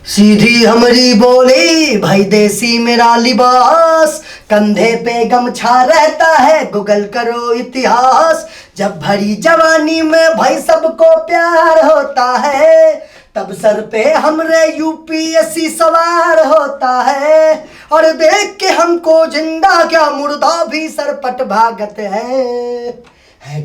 सीधी हमरी बोली भाई, देसी मेरा लिबास, कंधे पे गमछा रहता है, गूगल करो इतिहास। जब भरी जवानी में भाई सबको प्यार होता है, तब सर पे हमरे यूपीएससी सवार होता है। और देख के हमको जिंदा क्या मुर्दा भी सरपट भागत है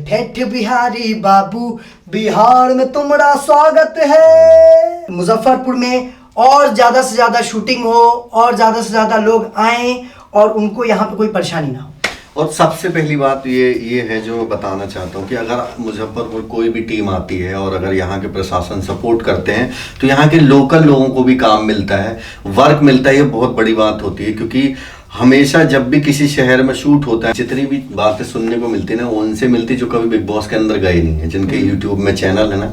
ठेठ बिहारी बाबू, बिहार में तुम्हारा स्वागत है। मुजफ्फरपुर में और ज़्यादा से ज़्यादा शूटिंग हो और ज़्यादा से ज़्यादा लोग आएँ और उनको यहाँ पे कोई परेशानी ना हो। और सबसे पहली बात ये है जो मैं बताना चाहता हूँ कि अगर मुजफ्फरपुर कोई भी टीम आती है और अगर यहाँ के प्रशासन सपोर्ट करते हैं तो यहाँ के लोकल लोगों को भी काम मिलता है, वर्क मिलता है। ये बहुत बड़ी बात होती है क्योंकि हमेशा जब भी किसी शहर में शूट होता है, जितनी भी बातें सुनने को मिलती है ना, उनसे मिलती जो कभी बिग बॉस के अंदर गए नहीं है, जिनके यूट्यूब में चैनल है ना,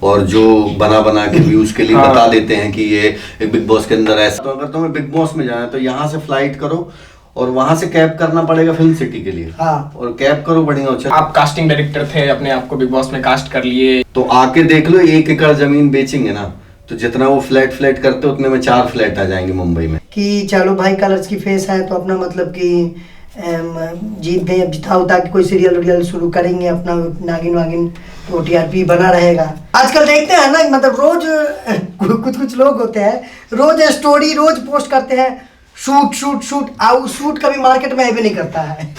और जो बना के व्यूज के लिए बता देते हैं कि ये बिग बॉस के अंदर ऐसा। तो अगर तुम्हें बिग बॉस में जाना है तो यहाँ से फ्लाइट करो और वहां से कैब करना पड़ेगा फिल्म सिटी के लिए। और कैब करो बढ़िया। अच्छा, आप कास्टिंग डायरेक्टर थे, अपने आप को बिग बॉस में कास्ट कर लिए, तो आके देख लो, 1 एकड़ जमीन बेचेंगे ना तो जितना वो फ्लैट करते उतने में 4 फ्लैट आ जाएंगे मुंबई में। कि चलो भाई कलर्स की फेस है तो अपना मतलब कि जीत गए, अब जिता उता के कोई सीरियल शुरू करेंगे अपना नागिन वागिन, तो टीआरपी बना रहेगा। आजकल देखते हैं ना, मतलब रोज कुछ लोग होते हैं रोज स्टोरी रोज पोस्ट करते हैं, शूट आउ शूट कभी मार्केट में भी नहीं करता है।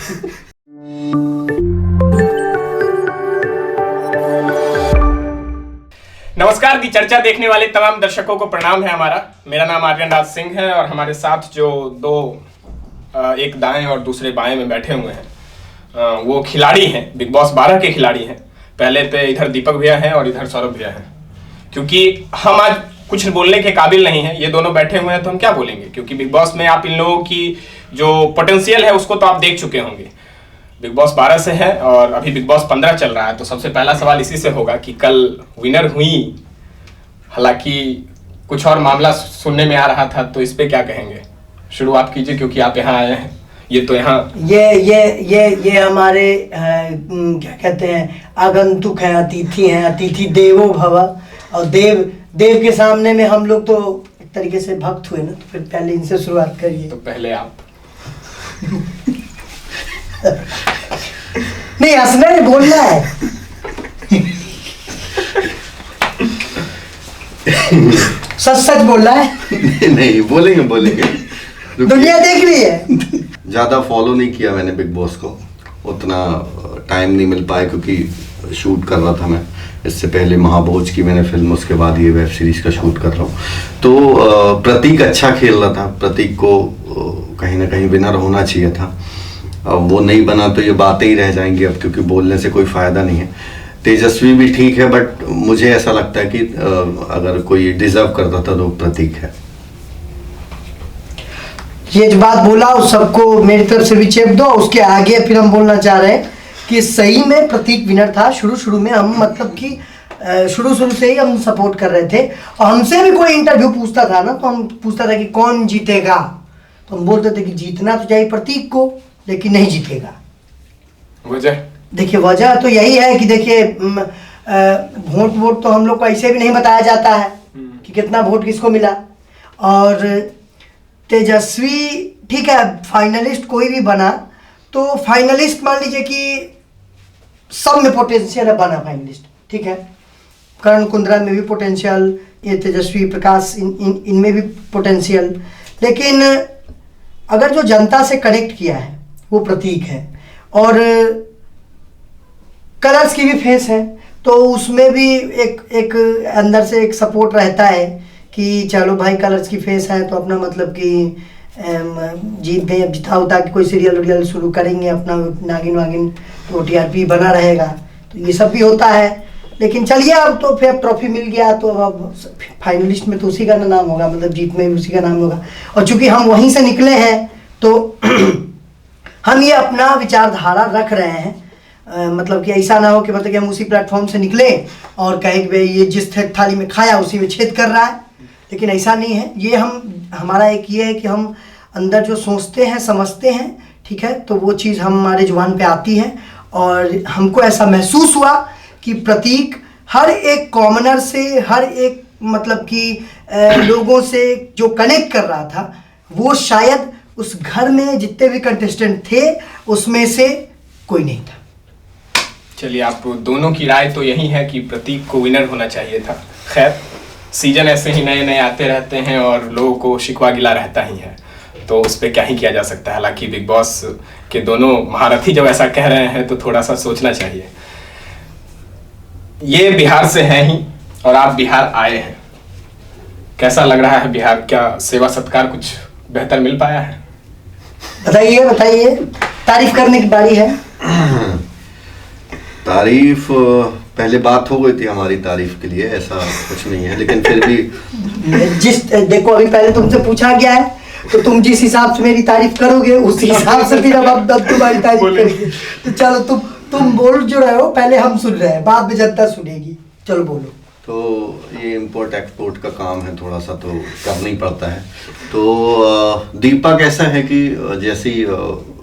नमस्कार, दी चर्चा देखने वाले तमाम दर्शकों को प्रणाम है हमारा। मेरा नाम आर्यन राज सिंह है और हमारे साथ जो दो एक दाएं और दूसरे बाएं में बैठे हुए हैं वो खिलाड़ी हैं, बिग बॉस 12 के खिलाड़ी हैं। पहले पे इधर दीपक भैया हैं और इधर सौरभ भैया हैं। क्योंकि हम आज कुछ बोलने के काबिल नहीं है, ये दोनों बैठे हुए हैं तो हम क्या बोलेंगे, क्योंकि बिग बॉस में आप इन लोगों की जो पोटेंशियल है उसको तो आप देख चुके होंगे। बिग बॉस 12 से है और अभी बिग बॉस 15 चल रहा है। तो सबसे पहला सवाल इसी से होगा कि कल विनर हुई, हालांकि कुछ और मामला सुनने में आ रहा था, तो इस पे क्या कहेंगे? शुरुआत कीजिए क्योंकि आप यहाँ आए हैं। ये तो यहाँ ये हमारे क्या कहते हैं, आगंतुक हैं, अतिथि हैं, अतिथि देवो भव। और देव के सामने में हम लोग तो एक तरीके से भक्त हुए ना, तो फिर पहले इनसे शुरुआत करिए। तो पहले आप नहीं, हंसना नहीं, बोलना है। सच बोलना है। नहीं बोलेंगे दुनिया देख रही है। ज्यादा फॉलो नहीं किया मैंने बिग बॉस को, उतना टाइम नहीं मिल पाया क्योंकि शूट कर रहा था मैं। इससे पहले महाभोज की मैंने फिल्म, उसके बाद ये वेब सीरीज का शूट कर रहा हूँ। तो प्रतीक अच्छा खेल रहा था, प्रतीक को कहीं ना कहीं विनर होना चाहिए था। अब वो नहीं बना तो ये बातें ही रह जाएंगी अब, क्योंकि बोलने से कोई फायदा नहीं है। तेजस्वी भी ठीक है, बट मुझे ऐसा लगता है कि अगर कोई डिजर्व करता था तो प्रतीक है। ये जो बात बोला उस सबको मेरी तरफ से भी चेप दो। उसके आगे फिर हम बोलना चाह रहे हैं कि सही में प्रतीक विनर था। शुरू में हम मतलब कि शुरू से ही हम सपोर्ट कर रहे थे। और हमसे भी कोई इंटरव्यू पूछता था ना, तो हम पूछता था कि कौन जीतेगा, तो हम बोलते थे कि जीतना तो चाहिए प्रतीक को, लेकिन नहीं जीतेगा। वजह देखिए, वजह तो यही है कि देखिए वोट तो हम लोग को ऐसे भी नहीं बताया जाता है कि कितना वोट किसको मिला। और तेजस्वी ठीक है, फाइनलिस्ट कोई भी बना तो फाइनलिस्ट मान लीजिए कि सब में पोटेंशियल है, बना फाइनलिस्ट ठीक है। करण कुंद्रा में भी पोटेंशियल, ये तेजस्वी प्रकाश इनमें भी पोटेंशियल। लेकिन अगर जो जनता से कनेक्ट किया है वो प्रतीक है, और कलर्स की भी फेस है, तो उसमें भी एक अंदर से एक सपोर्ट रहता है कि चलो भाई कलर्स की फेस है तो अपना मतलब कि जीत गए, अब जिता उता के कोई सीरियल शुरू करेंगे अपना नागिन वागिन, तो टीआरपी बना रहेगा। तो ये सब भी होता है। लेकिन चलिए, अब तो फिर ट्रॉफी मिल गया तो अब फाइनलिस्ट में तो उसी का नाम होगा, मतलब जीत में भी उसी का नाम होगा। और चूंकि हम वहीं से निकले हैं तो हम ये अपना विचारधारा रख रहे हैं। मतलब कि ऐसा ना हो कि मतलब कि हम उसी प्लेटफॉर्म से निकले और कहे कि भाई ये जिस थाली में खाया उसी में छेद कर रहा है, लेकिन ऐसा नहीं है। ये हमारा एक ये है कि हम अंदर जो सोचते हैं समझते हैं, ठीक है, तो वो चीज़ हमारे जुबान पे आती है। और हमको ऐसा महसूस हुआ कि प्रतीक हर एक कॉमनर से, हर एक मतलब कि लोगों से जो कनेक्ट कर रहा था, वो शायद उस घर में जितने भी कंटेस्टेंट थे उसमें से कोई नहीं था। चलिए, आप दोनों की राय तो यही है कि प्रतीक को विनर होना चाहिए था। खैर, सीजन ऐसे ही नए नए आते रहते हैं और लोगों को शिकवा गिला रहता ही है, तो उस पर क्या ही किया जा सकता है। हालांकि बिग बॉस के दोनों महारथी जब ऐसा कह रहे हैं तो थोड़ा सा सोचना चाहिए। ये बिहार से हैं ही और आप बिहार आए हैं, कैसा लग रहा है बिहार? क्या सेवा सत्कार कुछ बेहतर मिल पाया है? बताइए बताइए, तारीफ करने की बारी है। तारीफ पहले बात हो गई थी हमारी तारीफ के लिए, ऐसा कुछ नहीं है, लेकिन फिर भी देखो अभी पहले तुमसे पूछा गया है तो तुम जिस हिसाब से मेरी तारीफ करोगे उस हिसाब से फिर अब तुम्हारी तारीफ करेंगे। तो चलो तुम बोल जो रहे हो, पहले हम सुन रहे हैं, बाद में जनता सुनेगी। चलो बोलो। तो ये इम्पोर्ट एक्सपोर्ट का काम है, थोड़ा सा तो करना ही पड़ता है। तो दीपक ऐसा है कि जैसे ही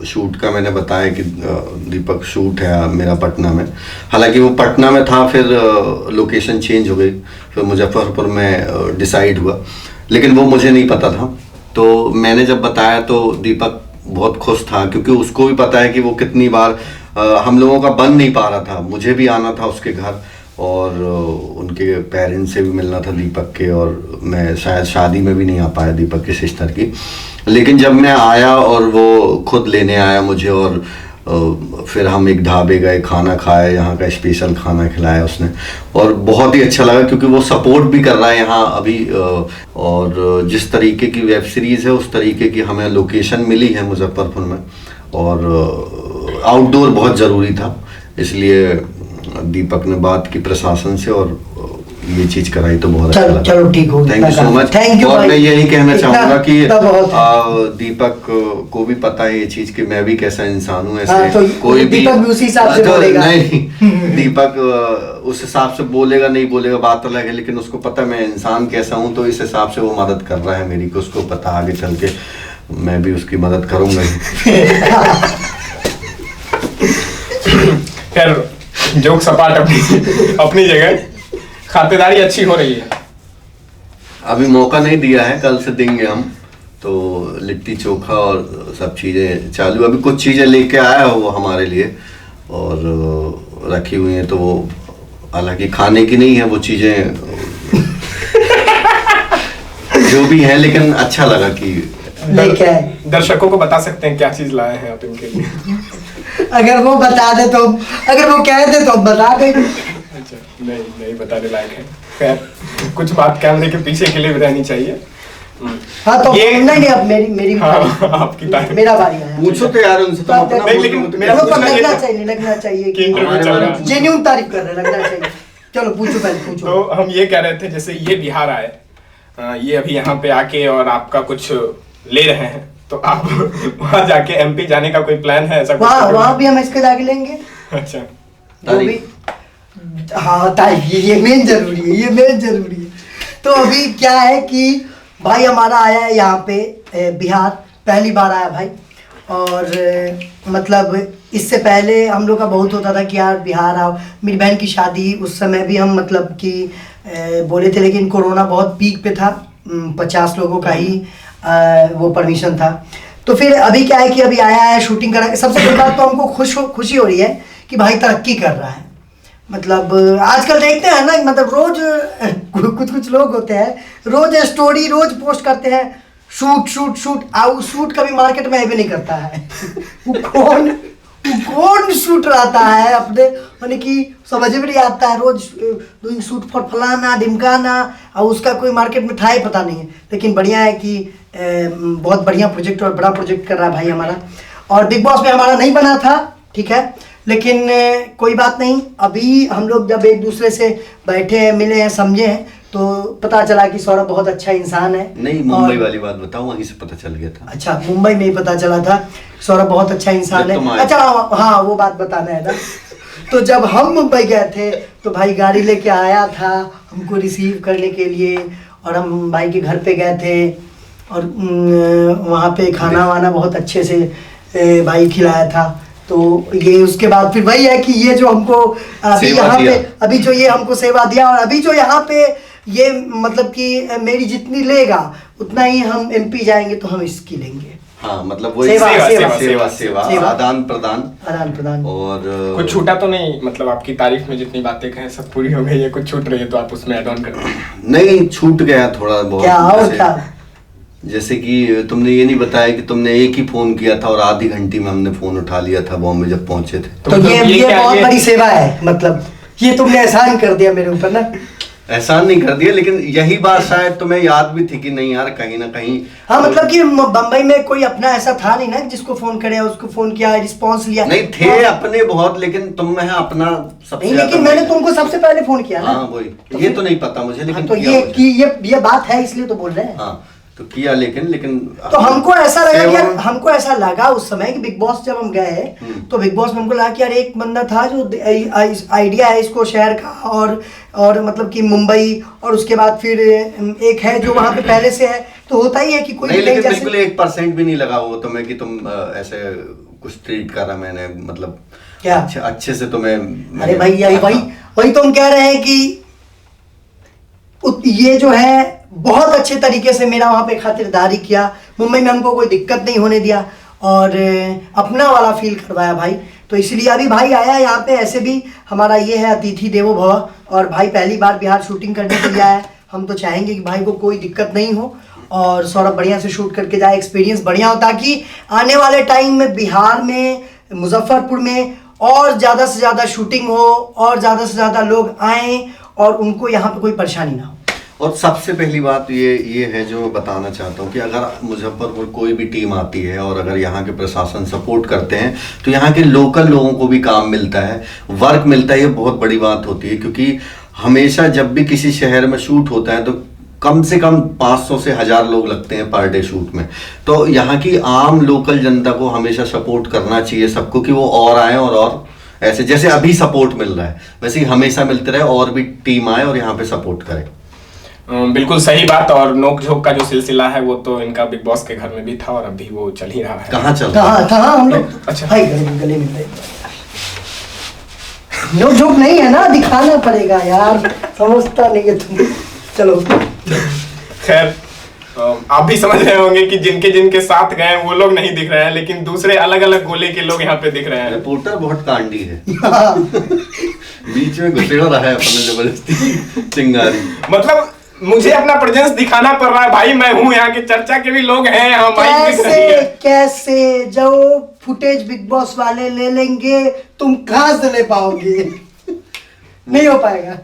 शूट का मैंने बताया कि दीपक शूट है मेरा पटना में, हालांकि वो पटना में था, फिर लोकेशन चेंज हो गई, फिर मुजफ्फरपुर में डिसाइड हुआ, लेकिन वो मुझे नहीं पता था। तो मैंने जब बताया तो दीपक बहुत खुश था, क्योंकि उसको भी पता है कि वो कितनी बार हम लोगों का बन नहीं पा रहा था। मुझे भी आना था उसके घर और उनके पेरेंट्स से भी मिलना था दीपक के, और मैं शायद शादी में भी नहीं आ पाया दीपक की सिस्टर की। लेकिन जब मैं आया और वो खुद लेने आया मुझे, और फिर हम एक ढाबे गए, खाना खाया, यहाँ का स्पेशल खाना खिलाया उसने, और बहुत ही अच्छा लगा, क्योंकि वो सपोर्ट भी कर रहा है यहाँ अभी। और जिस तरीके की वेब सीरीज़ है उस तरीके की हमें लोकेशन मिली है मुजफ्फरपुर में, और आउटडोर बहुत ज़रूरी था, इसलिए दीपक ने बात की प्रशासन से और ये चीज कराई, तो बहुत अच्छा लगा। चलो ठीक हो, थैंक यू सो मच। और मैं यही कहना चाहूंगा कि दीपक को भी पता है ये चीज कि मैं भी कैसा इंसान हूँ, ऐसे तो कोई भी उसी हिसाब से बोलेगा। नहीं दीपक उस हिसाब से बोलेगा नहीं बोलेगा बात अलग है, लेकिन उसको पता मैं इंसान कैसा हूँ, तो इस हिसाब से वो मदद कर रहा है मेरी, को उसको पता आगे चल के मैं भी उसकी मदद करूंगा ही। खैर, जोक सपाट अपनी जगह, खातिरदारी अच्छी हो रही है। अभी मौका नहीं दिया है, कल से देंगे हम, तो लिट्टी चोखा और सब चीज़ें चालू। अभी कुछ चीज़ें लेके आया है वो हमारे लिए और रखी हुई हैं, तो वो हालांकि खाने की नहीं है वो चीज़ें जो भी है, लेकिन अच्छा लगा कि लेके आए। दर्शकों को बता सकते हैं क्या चीज़ लाए हैं आप इनके लिए? अगर वो बता दे तो, अगर वो कह दे तो हम बता देंगे। अच्छा, नहीं बताने लायक है। खैर, कुछ बात कैमरे के पीछे के लिए भी रहनी चाहिए। हाँ तो ये नहीं अब मेरी हाँ, आपकी बारी, मेरा बारी है। पूछो तो यार उनसे, तो नहीं, लेकिन मेरा लगना चाहिए कि जेन्युइन तारीफ कर रहे, लगना चाहिए। चलो पूछो, पहले पूछो। तो हम ये कह रहे थे, जैसे ये बिहार आए, ये अभी यहाँ पे आके और आपका कुछ ले रहे हैं, तो आप वहाँ जाके एमपी जाने का कोई प्लान है ऐसा? वहाँ भी हम इसके जाके लेंगे। अच्छा, जो भी, हाँ तारीफ, ये मेन जरूरी है, ये मेन जरूरी है। तो अभी क्या है कि भाई हमारा आया है यहाँ पे बिहार, पहली बार आया भाई, और मतलब इससे पहले हम लोग का बहुत होता था कि यार बिहार आओ। मेरी बहन की शादी, उस समय भी हम मतलब कि बोले थे, लेकिन कोरोना बहुत पीक पे था, 50 लोगों का ही वो परमिशन था। तो फिर अभी क्या है कि अभी आया है, शूटिंग करा। सबसे बड़ी बात तो हमको खुशी हो रही है कि भाई तरक्की कर रहा है। मतलब आजकल देखते हैं ना, मतलब रोज कुछ लोग होते हैं, रोज स्टोरी रोज पोस्ट करते हैं, शूट शूट कभी मार्केट में भी नहीं करता है। कौन शूट रहता है अपने, यानी कि समझ में नहीं आता है, रोज डूइंग शूट फॉर फलाना ढिमकाना, और उसका कोई मार्केट में था ही पता नहीं है। लेकिन बढ़िया है कि बहुत बढ़िया प्रोजेक्ट और बड़ा प्रोजेक्ट कर रहा है भाई हमारा। और बिग बॉस में हमारा नहीं बना था, ठीक है, लेकिन कोई बात नहीं। अभी हम लोग जब एक दूसरे से बैठे हैं, मिले हैं, समझे हैं, तो पता चला कि सौरभ बहुत अच्छा इंसान है। नहीं, मुंबई वाली बात बताऊं, वहीं से पता चल गया था। अच्छा, मुंबई में ही पता चला था सौरभ बहुत अच्छा इंसान है। अच्छा हाँ, वो बात बताना है ना। तो जब हम मुंबई गए थे तो भाई गाड़ी लेके आया था हमको रिसीव करने के लिए, और हम भाई के घर पे गए थे, और वहाँ पे खाना वाना बहुत अच्छे से भाई खिलाया था। तो ये उसके बाद फिर वही है कि ये जो हमको अभी यहाँ पे, अभी जो ये हमको सेवा दिया, और अभी जो यहाँ पे ये मतलब कि मेरी जितनी लेगा उतना ही हम MP जाएंगे तो हम इसकी लेंगे। हाँ, मतलब वो सेवा, सेवा आदान प्रदान। और कुछ छूटा तो नहीं, मतलब आपकी तारीफ में जितनी बातें कहें सब पूरी हो गई है, कुछ छूट रही है तो आप उसमें ऐड ऑन कर दें। नहीं, छूट गया थोड़ा बहुत। क्या और क्या? जैसे कि तुमने ये नहीं बताया कि तुमने एक ही फोन किया था और आधी घंटी में हमने फोन उठा लिया था बॉम्बे जब पहुंचे थे। तो ये बहुत बड़ी सेवा है, मतलब ये तुमने एहसान कर दिया मेरे ऊपर ना। एहसान नहीं कर दिया, लेकिन यही बात शायद तुम्हें याद भी थी कि नहीं यार कहीं ना कहीं। हाँ, मतलब कि बम्बई में कोई अपना ऐसा था नहीं ना जिसको फोन करे, उसको फोन किया, रिस्पॉन्स लिया। नहीं थे अपने बहुत, लेकिन तुम में अपना सबसे नहीं, लेकिन मैंने तुमको सबसे पहले फोन किया ना। हाँ वही, ये तो नहीं पता मुझे, लेकिन तो ये बात है इसलिए तो बोल रहे हैं। हाँ तो किया, लेकिन तो हमको ऐसा लगा कि यार, हमको ऐसा लगा उस समय कि बिग बॉस जब हम गए तो बिग बॉस में हमको लगा कि यार एक बंदा था जो आइडिया है इसको शहर का, और मतलब कि मुंबई, और उसके बाद फिर एक है जो वहां पे पहले से है, तो होता ही है कि कोई नहीं, लेकिन बिल्कुल 1% भी नहीं लगा वो तुम्हें कि तुम ऐसे कुछ ट्रीट करा मैंने, मतलब क्या अच्छे से तुम्हें। अरे भाई यही वही तो हम कह रहे हैं कि ये जो है बहुत अच्छे तरीके से मेरा वहाँ पे खातिरदारी किया, मुंबई में हमको कोई दिक्कत नहीं होने दिया और अपना वाला फील करवाया भाई। तो इसलिए अभी भाई आया यहाँ पे, ऐसे भी हमारा ये है अतिथि देवो भव, और भाई पहली बार बिहार शूटिंग करने के लिए आया है। हम तो चाहेंगे कि भाई को कोई दिक्कत नहीं हो और सौरभ बढ़िया से शूट करके जाए, एक्सपीरियंस बढ़िया हो, ताकि आने वाले टाइम में बिहार में, मुजफ्फरपुर में और ज़्यादा से ज़्यादा शूटिंग हो और ज़्यादा से ज़्यादा लोग आएँ और उनको यहाँ पे कोई परेशानी ना हो। और सबसे पहली बात ये है जो बताना चाहता हूँ कि अगर मुजफ्फरपुर कोई भी टीम आती है और अगर यहाँ के प्रशासन सपोर्ट करते हैं तो यहाँ के लोकल लोगों को भी काम मिलता है, वर्क मिलता है। ये बहुत बड़ी बात होती है, क्योंकि हमेशा जब भी किसी शहर में शूट होता है तो कम से कम 500 से 1000 लोग लगते हैं पर डे शूट में। तो यहाँ की आम लोकल जनता को हमेशा सपोर्ट करना चाहिए सबको, कि वो और आए और ऐसे जैसे अभी सपोर्ट मिल रहा है वैसे ही हमेशा मिलते रहे, और भी टीम आए और यहाँ पे सपोर्ट करे। बिल्कुल सही बात। और नोक झोंक का जो सिलसिला है वो तो इनका बिग बॉस के घर में भी था और अभी वो चल ही रहा है। कहाँ चल रहा है? कहाँ हम लोग अच्छा भाई गले मिल रहे, नोक झोंक नहीं है ना, दिखाना पड़ेगा यार, समझता नहीं है तुम। चलो खैर, आप भी समझ रहे होंगे कि जिनके साथ गए वो लोग नहीं दिख रहे हैं, लेकिन दूसरे अलग अलग गोले के लोग यहाँ पे दिख रहे हैं। रिपोर्टर बहुत कांडी है। बीच में घुसेड़ा रहा है अपने जबरदस्ती चिंगारी। मतलब मुझे अपना प्रेजेंस दिखाना पड़ रहा है भाई, मैं हूँ यहाँ के, चर्चा के भी लोग हैं यहाँ। कैसे जो फुटेज बिग बॉस वाले ले लेंगे तुम कहाँ से ले पाओगे? नहीं हो पाएगा।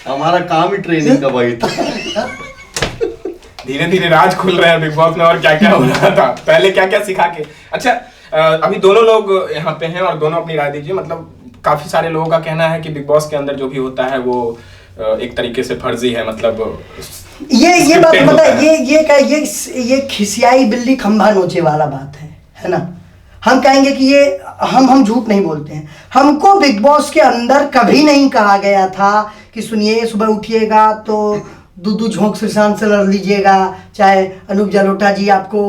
हमारा काम ही ट्रेनिंग का भाई था। धीरे धीरे राज खुल रहे हैं बिग बॉस में, और क्या क्या हो रहा था पहले, क्या क्या सिखा के। अच्छा, अभी दोनों लोग यहाँ पे हैं और दोनों अपनी राय दीजिए। मतलब काफी सारे लोगों का कहना है कि बिग बॉस के अंदर जो भी होता है वो एक तरीके से फर्जी है, मतलब ये बात मतलब ये खिसियाई बिल्ली खंभा नोचे वाला बात है ना। हम कहेंगे कि ये हम झूठ नहीं बोलते हैं। हमको बिग बॉस के अंदर कभी नहीं कहा गया था कि सुनिए सुबह उठिएगा तो दूधू झोंक श्रीशांत से लड़ लीजिएगा, चाहे अनूप जलोटा जी आपको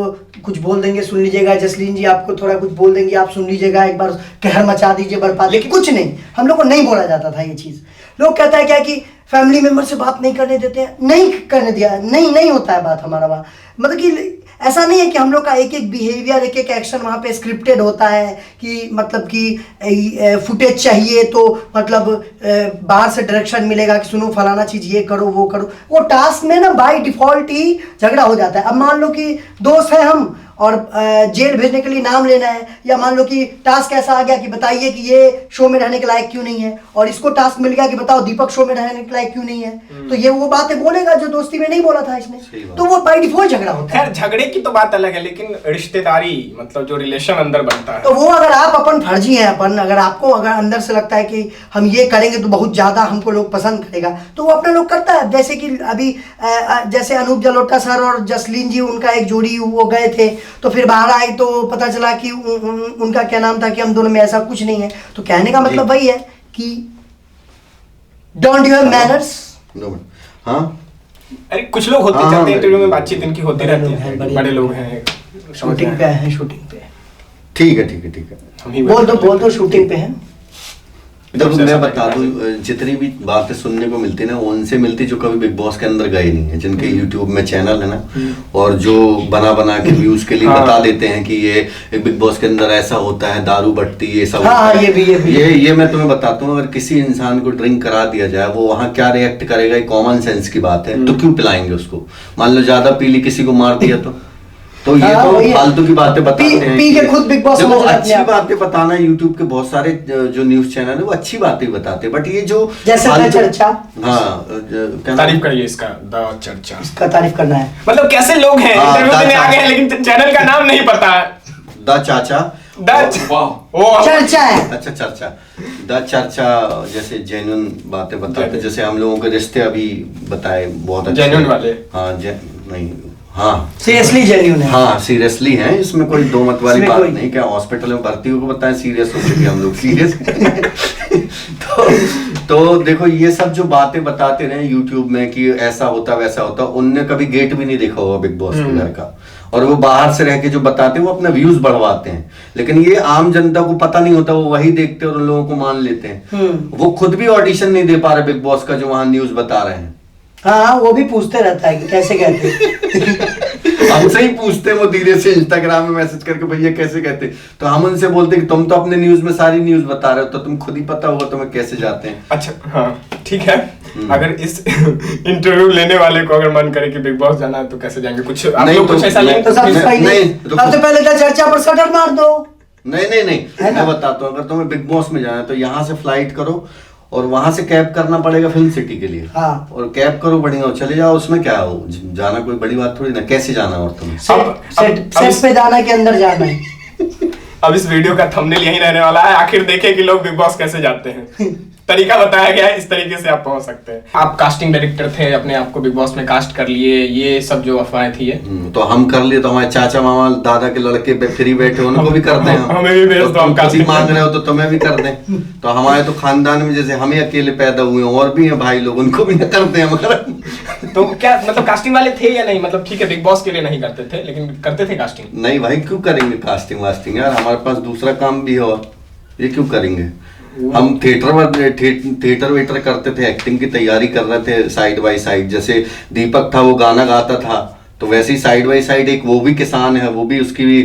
कुछ बोल देंगे सुन लीजिएगा, जसलीन जी आपको थोड़ा कुछ बोल देंगे आप सुन लीजिएगा, एक बार कहर मचा दीजिए बर्बाद। लेकिन कुछ नहीं, हम लोग को नहीं बोला जाता था ये चीज़। लोग कहता है क्या कि फैमिली मेंबर से बात नहीं करने देते हैं, नहीं करने दिया, नहीं होता है बात हमारा वहाँ। मतलब कि ऐसा नहीं है कि हम लोग का एक एक बिहेवियर, एक एक एक्शन वहाँ पे स्क्रिप्टेड होता है कि मतलब कि फुटेज चाहिए तो मतलब बाहर से डायरेक्शन मिलेगा कि सुनो फलाना चीज़ ये करो वो करो। वो टास्क में ना बाय डिफ़ॉल्ट ही झगड़ा हो जाता है। अब मान लो कि दोस्त हैं हम और जेल भेजने के लिए नाम लेना है, या मान लो कि टास्क ऐसा आ गया कि बताइए कि ये शो में रहने के लायक क्यों नहीं है, और इसको टास्क मिल गया कि बताओ दीपक शो में रहने के लायक क्यों नहीं है, तो ये वो बातें बोलेगा जो दोस्ती में नहीं बोला था इसने, तो वो बाय डिफॉल्ट झगड़ा होता है। खैर झगड़े की तो बात अलग है, लेकिन रिश्तेदारी मतलब जो रिलेशन अंदर बनता है, तो वो अगर आप अपन फर्जी हैं, अगर आपको अगर अंदर से लगता है कि हम ये करेंगे तो बहुत ज्यादा हमको लोग पसंद करेगा, तो वो अपना लोग करता है। जैसे कि अभी जैसे अनूप जलोटा सर और जसलीन जी, उनका एक जोड़ी वो गए थे, तो फिर बाहर आए तो पता चला कि उनका क्या नाम था कि हम दोनों में ऐसा कुछ नहीं है। तो कहने का मतलब वही है कि डोंट यू हैव मैनर्स। हाँ, अरे कुछ लोग होते जाते हैं इंटरव्यू में, बातचीत इनकी होती रहती है, बड़े लोग हैं, शूटिंग पे हैं, शूटिंग पे। ठीक है बोल दो शूटिंग पे हैं। देखो मैं बता दूं, जितनी भी बातें सुनने को मिलती ना उनसे मिलती जो कभी बिग बॉस के अंदर गए नहीं है, जिनके यूट्यूब में चैनल है ना, और जो बना के व्यूज के लिए बता देते हैं कि ये बिग बॉस के अंदर ऐसा होता है, दारू बटती है, सब ये मैं तुम्हें बताता हूँ। अगर किसी इंसान को ड्रिंक करा दिया जाए वो वहाँ क्या रिएक्ट करेगा, कॉमन सेंस की बात है। तो क्यों पिलाएंगे उसको? मान लो ज्यादा पी ली, किसी को मार दिया तो ये तो फालतू की बातें बताते हैं। पी के खुद बिग बॉस देखो अच्छी बातें बताना, यूट्यूब के बहुत सारे जो न्यूज चैनल है वो अच्छी बातें बताते हैं, बट ये जो जैसे चर्चा, हाँ तारीफ करिए इसका, द चर्चा, इसका तारीफ करना है। मतलब कैसे लोग हैं इंटरव्यू देने आ गए हैं लेकिन चैनल का नाम नहीं पता है। द चाचा, चर्चा है, अच्छा चर्चा, द चर्चा जैसे जेन्युइन बातें बताते, जैसे हम लोगों के रिश्ते अभी बताए बहुत अच्छे जेन्युइन वाले, हाँ नहीं, हाँ सीरियसली जेन्युइन है, हाँ सीरियसली हैं, इसमें कोई दो मत वाली बात नहीं। क्या हॉस्पिटल में भर्ती हो बताएं सीरियस हो चुके हम लोग, सीरियस तो देखो ये सब जो बातें बताते रहे यूट्यूब में कि ऐसा होता वैसा होता, उनने कभी गेट भी नहीं देखा होगा बिग बॉस के घर का, और वो बाहर से रह के जो बताते हैं वो अपना व्यूज बढ़वाते हैं, लेकिन ये आम जनता को पता नहीं होता, वो वही देखते और उन लोगों को मान लेते हैं। वो खुद भी ऑडिशन नहीं दे पा रहे बिग बॉस का जो वहां न्यूज बता रहे हैं। हाँ वो भी पूछते रहता है कि कैसे कहते हमसे ही पूछते हैं वो धीरे से इंस्टाग्राम में मैसेज करके भैया कैसे कहते, तो हम उनसे बोलते कि तुम तो अपने न्यूज में सारी न्यूज बता रहे हो, तो तुम खुद ही पता होगा तुम्हें कैसे जाते हैं। अच्छा हाँ ठीक है, अगर इस इंटरव्यू लेने वाले को अगर मन करे कि बिग बॉस जाना है तो कैसे जाएंगे? कुछ आप लोग कुछ ऐसा लिंक? सबसे पहले तो चर्चा पर शटर मार दो। नहीं मैं बताता हूँ, अगर तुम्हें बिग बॉस में जाना है तो यहाँ से फ्लाइट करो और वहां से कैब करना पड़ेगा फिल्म सिटी के लिए। हाँ। और कैब करो बढ़िया, चले जाओ, उसमें क्या हो, जाना कोई बड़ी बात थोड़ी ना। कैसे जाना और तुम्हें सेट पे जाना के अंदर जाना है। अब इस वीडियो का थंबनेल यही रहने वाला है, आखिर देखें कि लोग बिग बॉस कैसे जाते हैं। तरीका बताया गया है, इस तरीके से आप पहुंच सकते हैं। आप कास्टिंग डायरेक्टर थे, अपने आप को बिग बॉस में कास्ट कर लिए, ये सब जो अफवाहें थी ये तो हम कर लिए, तो हमारे चाचा मामा दादा के लड़के फ्री बैठे उनको भी कर दें, हमें भी भेज दो, हम कास्टिंग मांग रहे हो तो तुम्हें भी कर दें। तो हमारे तो खानदान में जैसे हम ही अकेले पैदा हुए और भी हैं भाई लोग, उनको भी करते हैं मगर। तो क्या मतलब कास्टिंग वाले थे या नहीं? मतलब ठीक है बिग बॉस के लिए नहीं करते थे लेकिन करते थे कास्टिंग? नहीं भाई क्यों करेंगे कास्टिंग वास्टिंग यार, हमारे पास दूसरा काम भी है, और ये क्यों करेंगे। हम थिएटर वेटर करते थे, एक्टिंग की तैयारी कर रहे थे साइड बाय साइड। जैसे दीपक था वो गाना गाता था, तो वैसे ही साइड बाय साइड एक वो भी किसान है, वो भी उसकी भी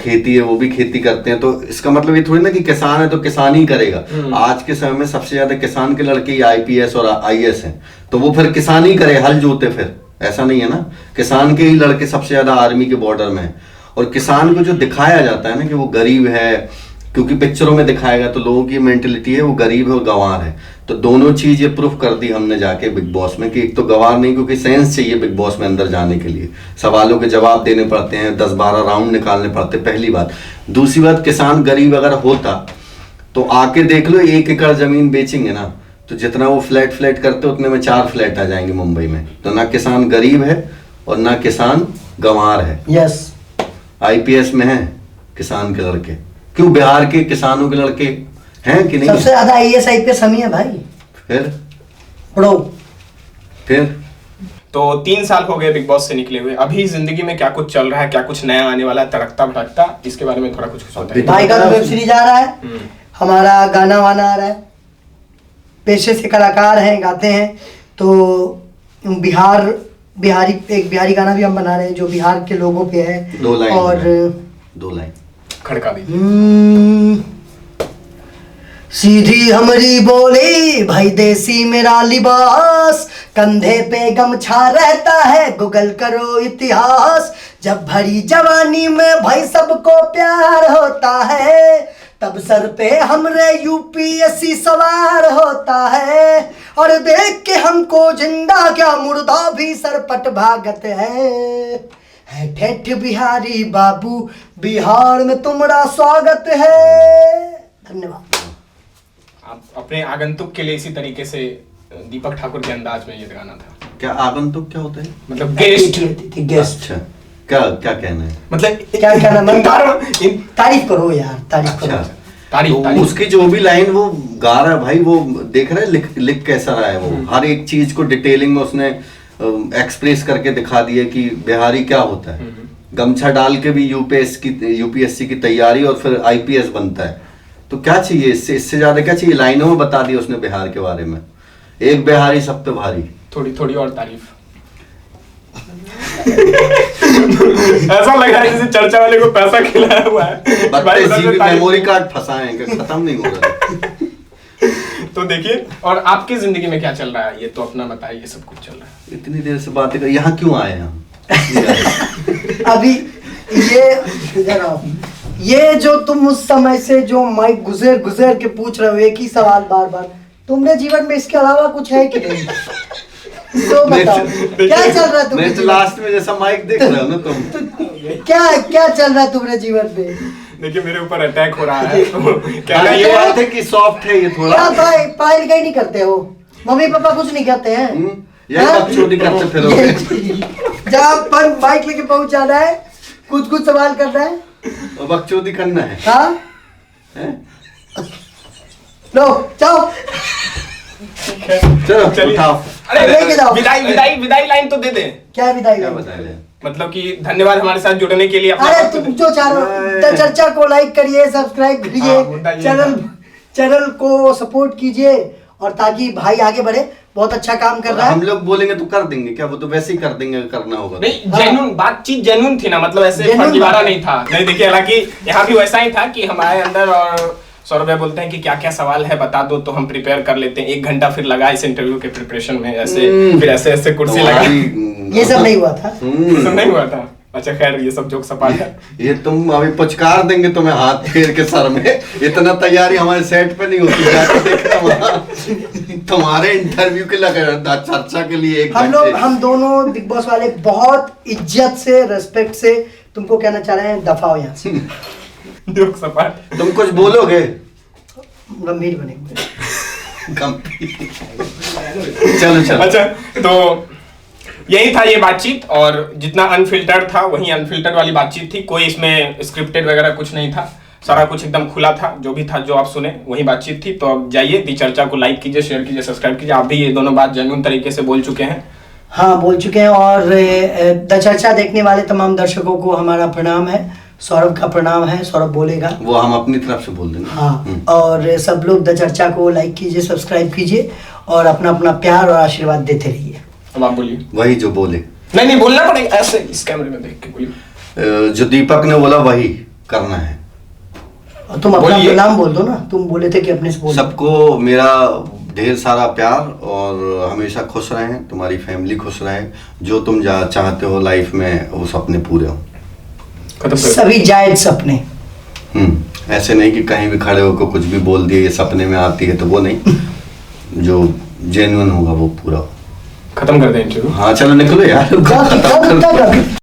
खेती है, वो भी खेती करते हैं। तो इसका मतलब ये थोड़ी ना कि किसान है तो किसान ही करेगा। आज के समय में सबसे ज्यादा किसान के लड़के ही IPS और IAS हैं, तो वो फिर किसान ही करे, हल जोते। फिर ऐसा नहीं है ना, किसान के ही लड़के सबसे ज्यादा आर्मी के बॉर्डर में है। और किसान को जो दिखाया जाता है ना कि वो गरीब है, क्योंकि पिक्चरों में दिखाएगा तो लोगों की मेंटेलिटी है वो गरीब है और गंवार है। तो दोनों चीज ये प्रूफ कर दी हमने जाके बिग बॉस में कि एक तो गंवार नहीं, क्योंकि सेंस चाहिए बिग बॉस में अंदर जाने के लिए, सवालों के जवाब देने पड़ते हैं, 10-12 राउंड निकालने पड़ते, पहली बात। दूसरी बात, किसान गरीब अगर होता तो आके देख लो, 1 एकड़ जमीन बेचेंगे ना तो जितना वो फ्लैट करते उतने में 4 फ्लैट आ जाएंगे मुंबई में। तो ना किसान गरीब है और ना किसान गंवार है। यस, IPS में है किसान के लड़के। क्यों बिहार के किसानों के लड़के हैं कि नहीं? सबसे ज्यादा IAS IPS हम ही है भाई। फिर तो 3 साल हो गए बिग बॉस से निकले हुए, अभी जिंदगी में क्या कुछ चल रहा है, क्या कुछ नया आने वाला है, तड़कता भटकता, इसके बारे में थोड़ा कुछ बताइए। भाई का वेब सीरीज आ रहा है, हमारा गाना वाना आ रहा है, पेशे से कलाकार हैं, गाते हैं। तो बिहारी गाना भी हम बना रहे हैं जो बिहार के लोगों पे है। 2 लाइन और 2 लाइन खड़का दी। सीधी हमरी बोली भाई, देसी मेरा लिबास, कंधे पे गमछा रहता है, गूगल करो इतिहास। जब भरी जवानी में भाई सबको प्यार होता है, तब सर पे हमरे UPSC सवार होता है। और देख के हमको जिंदा क्या मुर्दा भी सरपट भागत है ठेठ बिहारी बाबू, बिहार में तुम्हारा स्वागत है। धन्यवाद। आप अपने आगंतुक के लिए इसी तरीके से दीपक ठाकुर के अंदाज में ये गाना था। क्या आगंतुक क्या होता है? मतलब गेस्ट। अच्छा, क्या कहना है? मतलब क्या कहना है? तारीफ करो यार, तारीफ करो। तारीफ। उसकी जो भी लाइन वो गा रहा है भाई, वो देख रहे हैं लिख कैसा रहा है वो, हर एक चीज को डिटेलिंग में उसने एक्सप्रेस करके दिखा दिया कि बिहारी क्या होता है। गमछा डाल के भी UPSC की तैयारी और फिर IPS बनता है। तो क्या चाहिए इससे ज्यादा क्या चाहिए? लाइनों में बता दिया उसने बिहार के बारे में, एक बिहारी सब पे भारी। थोड़ी थोड़ी और तारीफ। ऐसा लग रहा है जैसे चर्चा वाले को पैसा खिलाया हुआ है। भाई जीबी मेमोरी कार्ड फंसाए हैं कि खत्म नहीं हो रहा। तो देखिए, और आपकी जिंदगी में क्या चल रहा है, ये तो अपना बताइए। सब कुछ चल रहा है। इतनी देर से बातें कर, यहाँ क्यों आए हम? अभी ये जो तुम उस समय से जो माइक गुजर गुजर के पूछ रहे हो एक ही सवाल बार बार, तुमने जीवन में इसके अलावा कुछ है कि नहीं? तो बताओ क्या चल रहा है तुम्हारे लास्ट में जैसा माइक देख रहे हो ना तुम, क्या चल रहा है तुम्हारे जीवन में? देखिए मेरे ऊपर अटैक हो रहा है, तो क्या ये बात है कि सॉफ्ट है ये थोड़ा। क्या भाई पायल गई नहीं करते हो? मम्मी पापा कुछ नहीं कहते हैं? यही बकचोदी करते फिरोगे। जहाँ पर माइक लेके पहुंच जाना है, कुछ सवाल करना है और बकचोदी करना है। हाँ लो जाओ चलो चलिए। उठाओ। अरे लेके जाओ। विदाई लाइन तो दे दे। क्या विदाई क्या है? बताए? मतलब कि धन्यवाद हमारे साथ जुड़ने के लिए। अपना अरे वक्त तुम दे- जो चाह रहे हो, तो चर्चा को लाइक करिए, सब्सक्राइब हाँ, मुद्दा करिए, ये चैनल को सपोर्ट कीजिए, और ताकि भाई आगे बढ़े। बहुत अच्छा काम कर रहा है। हम लोग बोलेंगे तो कर देंगे क्या? वो तो वैसे ही कर देंगे अगर करना होगा तो। नहीं, जेन्युइन बातचीत जेन्युइन थी ना, मतलब ऐसे Genuine फर्जीवाड़ा बात है। नहीं था। नहीं देखिए, हालांकि यहाँ भी वैसा ही था कि हमारे अंदर, और सौरभ भाई बोलते हैं कि क्या क्या सवाल है बता दो, तो हम प्रिपेयर कर लेते हैं। 1 घंटा फिर लगा इस इंटरव्यू के प्रिपरेशन में, ऐसे फिर ऐसे कुर्सी लगा। ये सब नहीं हुआ था। ये सब नहीं हुआ था। अच्छा खैर, ये सब जोक सपाट है। ये तुम अभी पुचकार देंगे तुम्हें हाथ फेर के सर में। इतना तैयारी हमारे सेट पे नहीं होती। जाके देखना वहाँ तुम्हारे इंटरव्यू के लगे चर्चा के लिए 1 घंटे। हम दोनों बिग बॉस वाले बहुत इज्जत से, रेस्पेक्ट से तुमको कहना चाह रहे हैं, दफा हो यहाँ से। जोक सपाट। तुम कुछ बोलोगे? गंभीर बनेंगे। चलो अच्छा, तो यही था ये बातचीत, और जितना अनफिल्टर्ड था वही अनफिल्टर्ड वाली बातचीत थी। कोई इसमें स्क्रिप्टेड वगैरह कुछ नहीं था, सारा कुछ एकदम खुला था। जो भी था, जो आप सुने वही बातचीत थी। तो अब जाइए, दी चर्चा को लाइक कीजिए, शेयर कीजिए, सब्सक्राइब कीजिए। आप भी ये दोनों बात जेन्युइन तरीके से बोल चुके हैं। हाँ, बोल चुके हैं। और द चर्चा देखने वाले तमाम दर्शकों को हमारा प्रणाम है। सौरभ का प्रणाम है, सौरभ बोलेगा। वो हम अपनी तरफ से बोल देंगे। हाँ, और सब लोग द चर्चा को लाइक कीजिए, सब्सक्राइब कीजिए, और अपना अपना प्यार और आशीर्वाद देते रहिए। अब आप बोलिए। वही जो बोले। नहीं बोलना पड़ेगा, ऐसे इस कैमरे में देख के बोलिए। जो दीपक ने बोला वही करना है। और तुम अपना बोलिए। नाम बोल दो ना, तुम बोले थे कि अपने से बोल। सबको मेरा ढेर सारा प्यार, और हमेशा खुश रहें, तुम्हारी फैमिली खुश रहे, जो तुम चाहते हो लाइफ में वो सपने पूरे हो। खत्म कर। सभी जायज सपने। ऐसे नहीं कि कहीं भी खड़े होकर कुछ भी बोल दिए ये सपने में आती है, तो वो नहीं। जो जेन्युइन होगा वो पूरा हो। खत्म कर दें इंटरव्यू। हाँ चलो निकलो यार। क्या